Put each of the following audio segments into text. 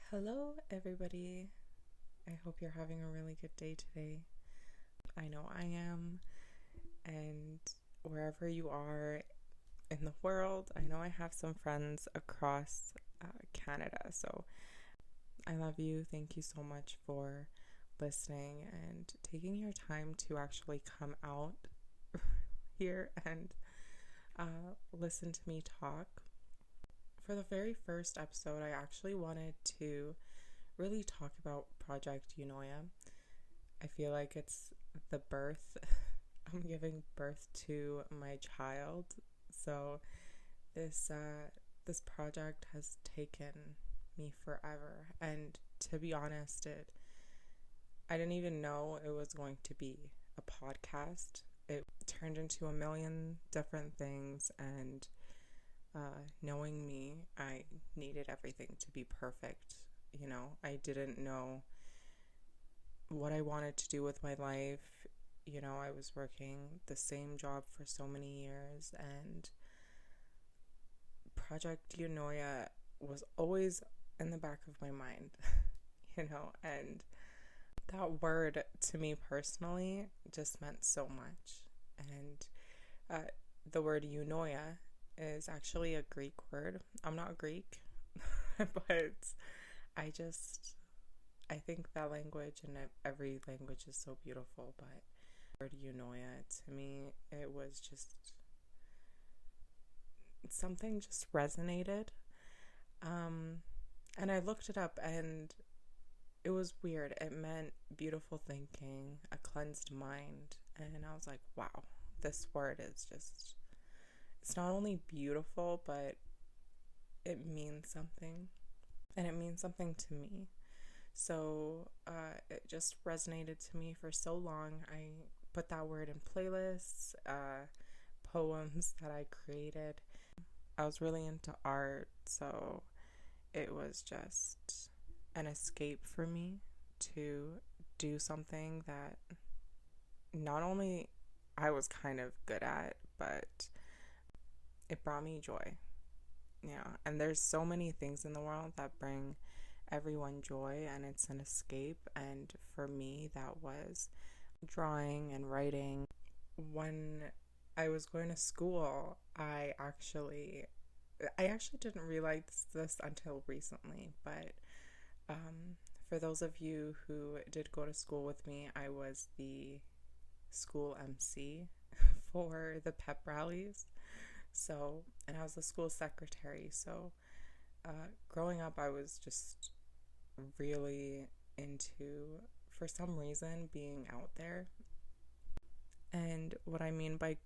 Hello, everybody. I hope you're having a really good day today. I know I am, and wherever you are in the world, I know I have some friends across Canada, so I love you. Thank you so much for listening and taking your time to actually come out here and listen to me talk. For the very first episode, I actually wanted to really talk about Project Eunoia. I feel like it's the birth. I'm giving birth to my child. So this project has taken me forever. And to be honest, I didn't even know it was going to be a podcast. It turned into a million different things, and knowing me, I needed everything to be perfect. I didn't know what I wanted to do with my life. I was working the same job for so many years, and Project Eunoia was always in the back of my mind, and that word to me personally just meant so much. And the word Eunoia is actually a Greek word. I'm not Greek, but I think that language and every language is so beautiful, but word Eunoia, to me, it was just something just resonated. And I looked it up, and it was weird. It meant beautiful thinking, a cleansed mind, and I was like, wow, this word is just, it's not only beautiful, but it means something, and it means something to me. So it just resonated to me for so long. I put that word in playlists, poems that I created. I was really into art, so it was just an escape for me to do something that not only I was kind of good at, but it brought me joy. And there's so many things in the world that bring everyone joy, and it's an escape. And for me, that was drawing and writing. When I was going to school, I actually didn't realize this until recently, but for those of you who did go to school with me, I was the school MC for the pep rallies. So, and I was the school secretary. So, growing up, I was just really into, for some reason, being out there. And what I mean by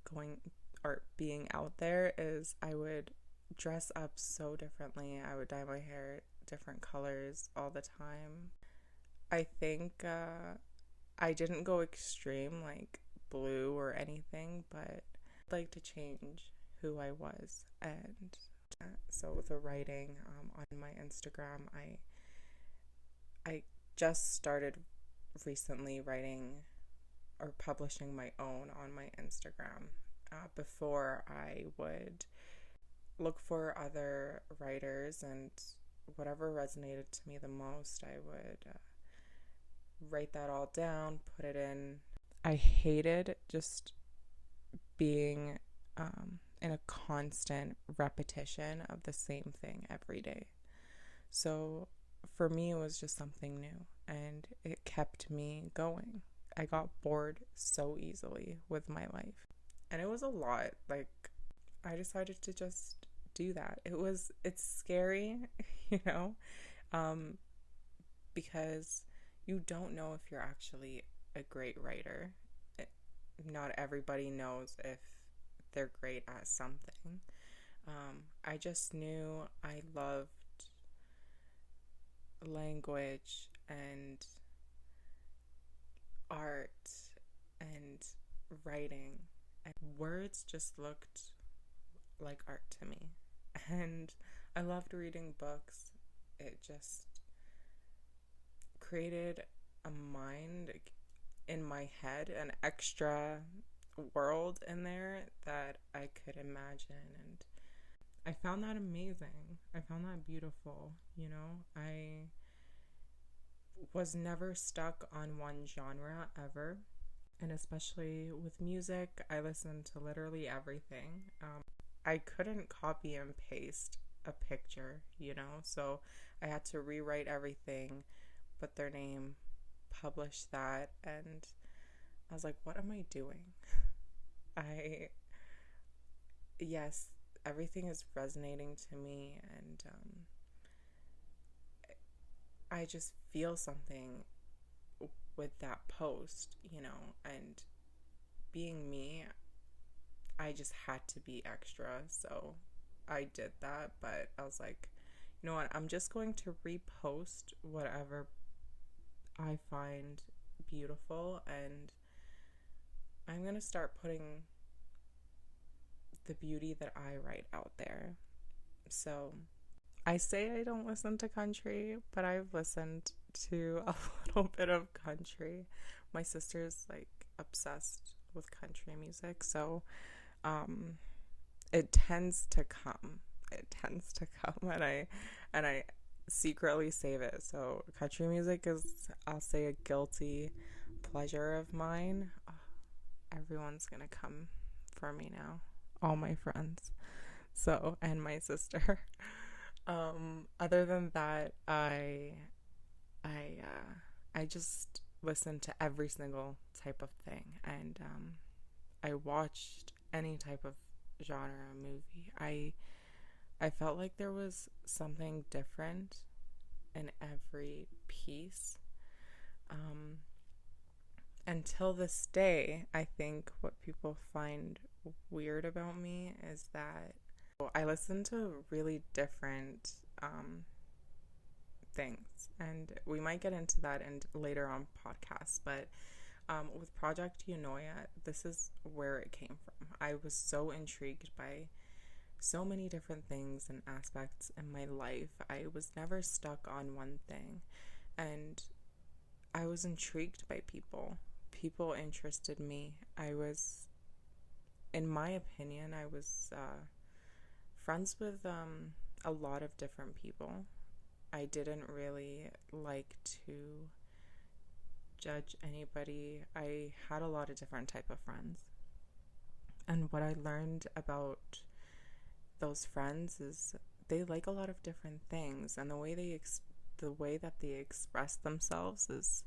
being out there is I would dress up so differently. I would dye my hair different colors all the time. I think I didn't go extreme like blue or anything, but I'd like to change who I was. And so with the writing on my Instagram, I just started recently writing or publishing my own on my Instagram. Before, I would look for other writers, and whatever resonated to me the most, I would write that all down, put it in. I hated just being in a constant repetition of the same thing every day. So for me, it was just something new, and it kept me going. I got bored so easily with my life, and it was a lot. Like, I decided to just do that. It's scary, because you don't know if you're actually a great writer. Not everybody knows if they're great at something. I just knew I loved language and art and writing, and words just looked like art to me. And I loved reading books. It just created a mind in my head, an extra world in there that I could imagine, and I found that amazing. I found that beautiful. I was never stuck on one genre ever. And especially with music, I listen to literally everything. I couldn't copy and paste a picture, so I had to rewrite everything, put their name, publish that, and I was like, what am I doing? I, yes, everything is resonating to me, and I just feel something with that post, and being me, I just had to be extra, so I did that. But I was like, you know what, I'm just going to repost whatever I find beautiful, and I'm going to start putting the beauty that I write out there. So I say I don't listen to country, but I've listened to a little bit of country. My sister's like obsessed with country music, so um it tends to come. It tends to come, and I secretly save it. So country music is, I'll say, a guilty pleasure of mine. Oh, everyone's gonna come for me now. All my friends. So, and my sister. Other than that, I I just listen to every single type of thing, and I watched any type of genre movie. I felt like there was something different in every piece. Um, until this day, I think what people find weird about me is that I listen to really different things, and we might get into that in later on podcasts. But with Project Eunoia, this is where it came from. I was so intrigued by so many different things and aspects in my life. I was never stuck on one thing, and I was intrigued by people. People interested me. I was, in my opinion, I was friends with a lot of different people. I didn't really like to judge anybody. I had a lot of different type of friends. And what I learned about those friends is they like a lot of different things, and the way that they express themselves is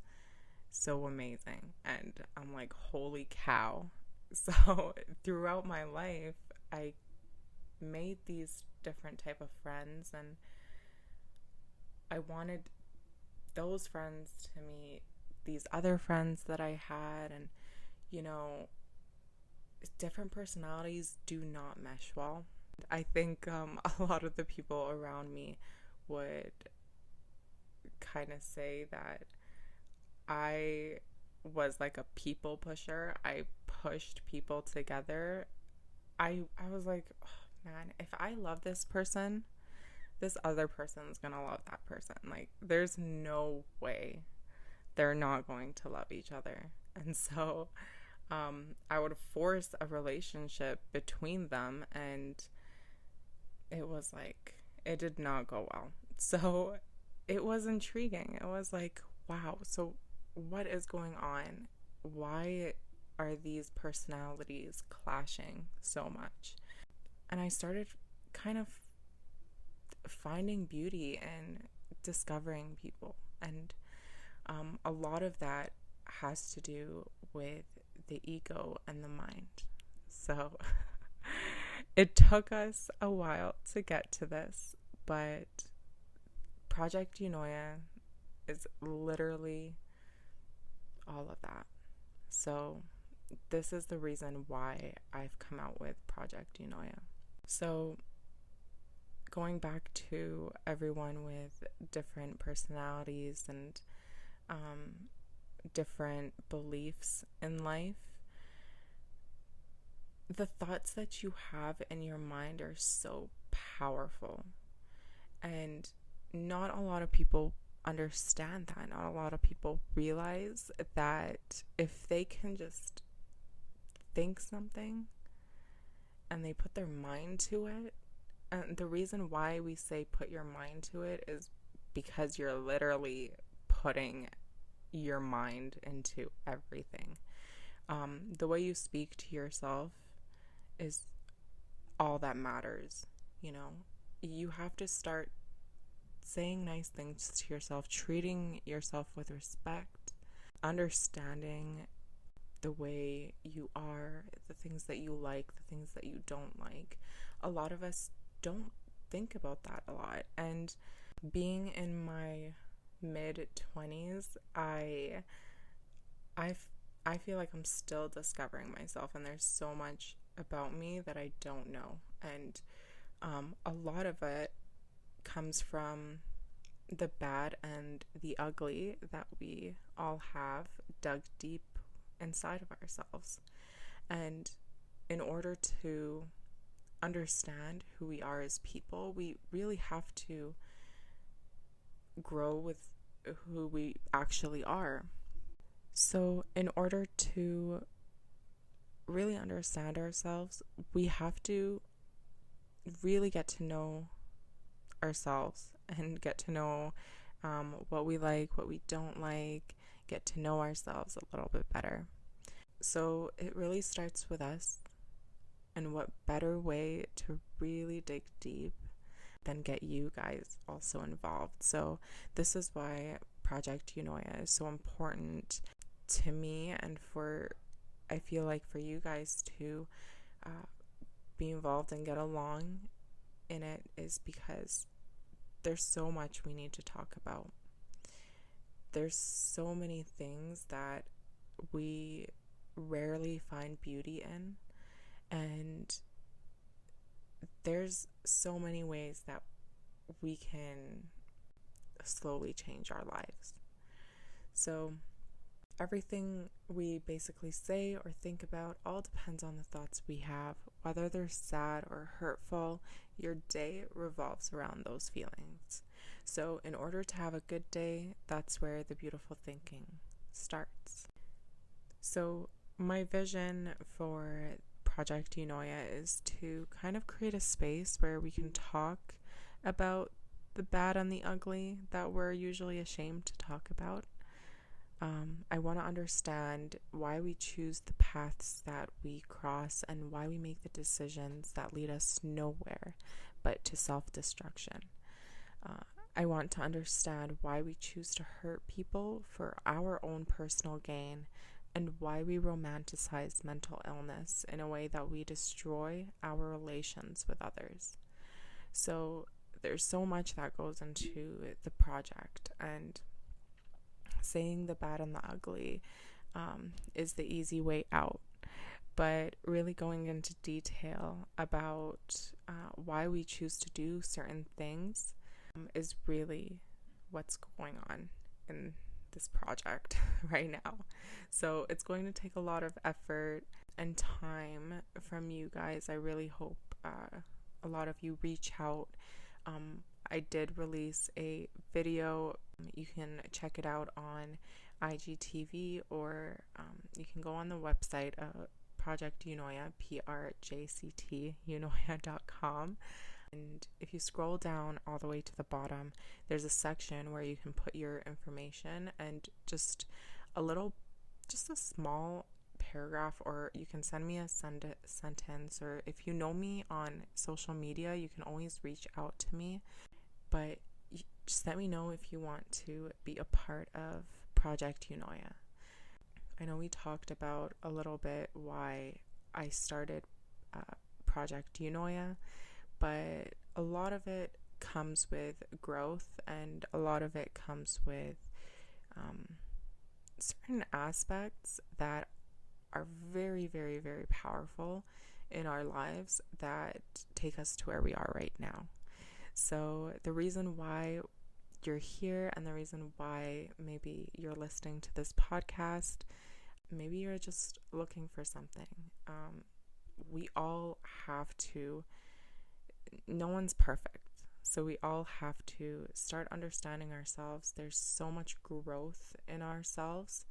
so amazing. And I'm like, holy cow. So throughout my life, I made these different type of friends, and I wanted those friends to meet these other friends that I had, and you know, different personalities do not mesh well. I think a lot of the people around me would kind of say that I was like a people pusher. I pushed people together. I was like, oh, man, if I love this person, this other person's gonna love that person. Like, there's no way they're not going to love each other. And so I would force a relationship between them, and it was like, it did not go well. So it was intriguing. It was like, wow, so what is going on? Why are these personalities clashing so much? And I started kind of finding beauty in discovering people. And a lot of that has to do with the ego and the mind. So it took us a while to get to this, but Project Eunoia is literally all of that. So this is the reason why I've come out with Project Eunoia. So going back to everyone with different personalities and different beliefs in life, the thoughts that you have in your mind are so powerful, and not a lot of people understand that. Not a lot of people realize that if they can just think something and they put their mind to it, and the reason why we say put your mind to it is because you're literally putting your mind into everything. The way you speak to yourself is all that matters. You know, you have to start saying nice things to yourself, treating yourself with respect, understanding the way you are, the things that you like, the things that you don't like. A lot of us don't think about that a lot. And being in my mid 20s, I feel like I'm still discovering myself, and there's so much about me that I don't know. And a lot of it comes from the bad and the ugly that we all have dug deep inside of ourselves. And in order to understand who we are as people, we really have to grow with who we actually are. So in order to really understand ourselves, we have to really get to know ourselves and get to know what we like, what we don't like, get to know ourselves a little bit better. So it really starts with us, and what better way to really dig deep than get you guys also involved. So this is why Project Eunoia is so important to me, and I feel like for you guys to be involved and get along in it, is because there's so much we need to talk about. There's so many things that we rarely find beauty in, and there's so many ways that we can slowly change our lives. So everything we basically say or think about all depends on the thoughts we have. Whether they're sad or hurtful, your day revolves around those feelings. So in order to have a good day, that's where the beautiful thinking starts. So my vision for Project Eunoia is to kind of create a space where we can talk about the bad and the ugly that we're usually ashamed to talk about. I want to understand why we choose the paths that we cross and why we make the decisions that lead us nowhere but to self-destruction. I want to understand why we choose to hurt people for our own personal gain, and why we romanticize mental illness in a way that we destroy our relations with others. So there's so much that goes into the project, and saying the bad and the ugly is the easy way out. But really going into detail about why we choose to do certain things is really what's going on in this project right now. So it's going to take a lot of effort and time from you guys. I really hope a lot of you reach out. I did release a video. You can check it out on IGTV, or you can go on the website Project Eunoia, PRJCT, eunoia.com. And if you scroll down all the way to the bottom, there's a section where you can put your information and just a small paragraph, or you can send me a sentence, or if you know me on social media, you can always reach out to me. But just let me know if you want to be a part of Project Eunoia. I know we talked about a little bit why I started Project Eunoia, but a lot of it comes with growth, and a lot of it comes with certain aspects that are very, very, very powerful in our lives that take us to where we are right now. So the reason why you're here, and the reason why maybe you're listening to this podcast, maybe you're just looking for something. We all have to, no one's perfect. So we all have to start understanding ourselves. There's so much growth in ourselves.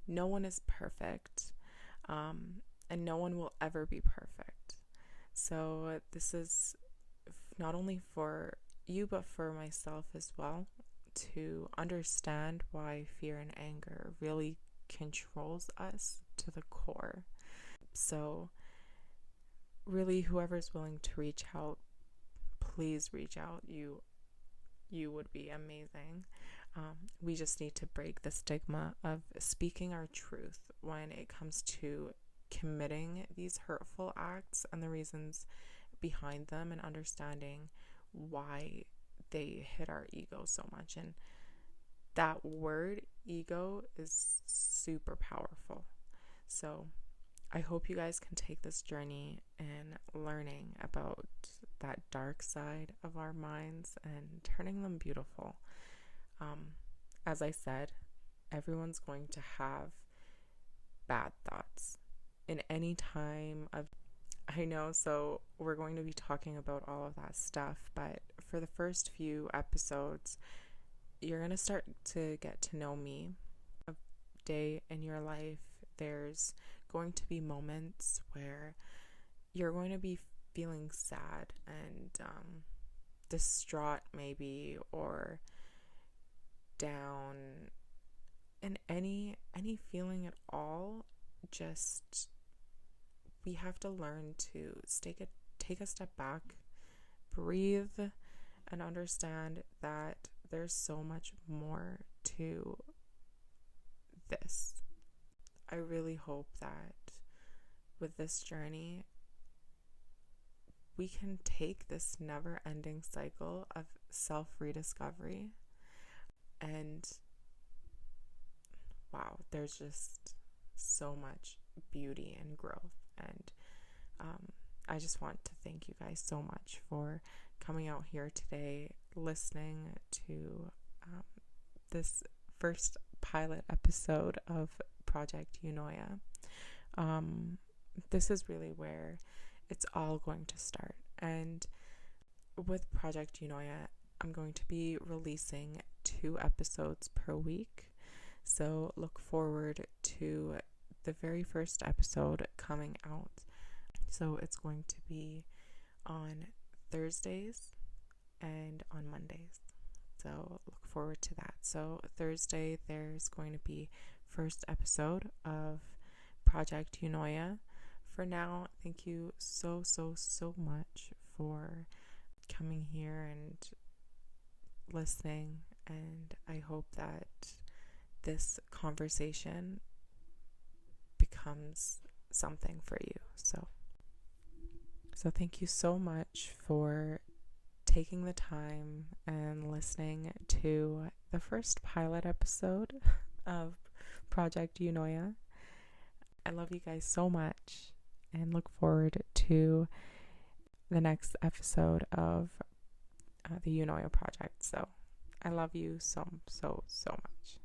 No one is perfect, and no one will ever be perfect. So this is not only for you, but for myself as well, to understand why fear and anger really controls us to the core. So really, whoever's willing to reach out, please reach out. You would be amazing. We just need to break the stigma of speaking our truth when it comes to committing these hurtful acts and the reasons behind them, and understanding why they hit our ego so much. And that word ego is super powerful. So I hope you guys can take this journey in learning about that dark side of our minds and turning them beautiful. As I said, everyone's going to have bad thoughts in any time of, I know, so we're going to be talking about all of that stuff, but for the first few episodes, you're going to start to get to know me. A day in your life, there's going to be moments where you're going to be feeling sad and distraught maybe, or down, and any feeling at all. Just, we have to learn to take a step back, breathe, and understand that there's so much more to this. I really hope that with this journey, we can take this never-ending cycle of self-rediscovery, and wow, there's just so much beauty and growth. And I just want to thank you guys so much for coming out here today, listening to this first pilot episode of Project Eunoia. This is really where it's all going to start. And with Project Eunoia, I'm going to be releasing 2 episodes per week. So look forward to the very first episode coming out. So it's going to be on Thursdays and on Mondays. So look forward to that. So Thursday, there's going to be first episode of Project Eunoia. For now, thank you so much for coming here and listening, and I hope that this conversation becomes something for you. So thank you so much for taking the time and listening to the first pilot episode of Project Eunoia. I love you guys so much and look forward to the next episode of the Eunoia project. So I love you so much.